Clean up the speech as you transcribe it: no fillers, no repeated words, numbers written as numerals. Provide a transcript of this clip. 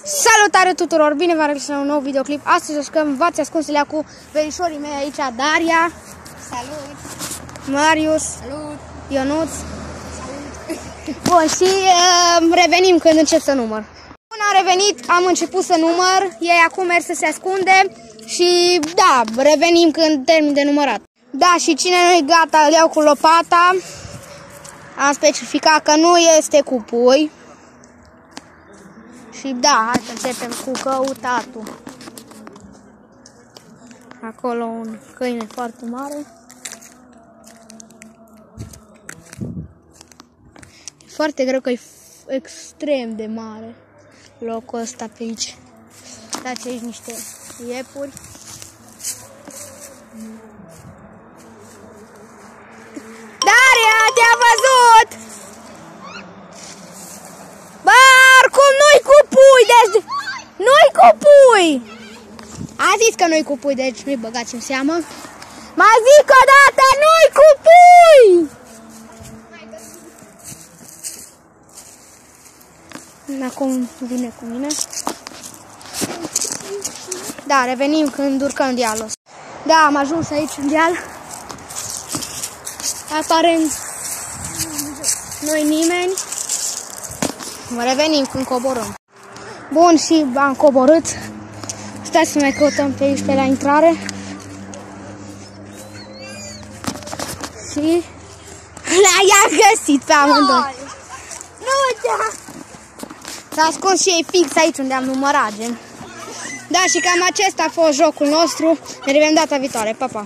Salutare tuturor! Bine v-am regăsit la un nou videoclip. Astăzi o jucăm V-ați ascunsele cu verișorii mei aici, Daria. Salut! Marius. Salut! Ionuț. Salut! Bun, și revenim când încep să număr. Când am revenit, am început să număr. Ei acum merg să se ascunde. Și da, revenim când termin de numărat. Da, și cine nu e gata, îl iau cu lopata. Am specificat că nu este cu pui. Și da, hai să începem cu căutatul. Acolo un câine foarte mare. E foarte greu că e extrem de mare locul ăsta pe aici. Dați aici niște iepuri. Daria, te-a văzut! Nu-i cu pui, deci nu-i cu pui! A zis că nu-i cu pui, deci nu-i băgați în seamă. Mai zic o dată, nu-i cu pui! Acum vine cu mine. Da, revenim când urcăm dealul. Da, am ajuns aici în deal. Aparent nu-i nimeni. Revenim când coborâm. Bun, și am coborât. Stai să mai căutăm pe aici, pe la intrare. Și i-am găsit pe amândoi. S-a ascuns și ei fix aici unde am numărat, gen. Da, și cam acesta a fost jocul nostru. Ne revedem data viitoare. Pa, pa!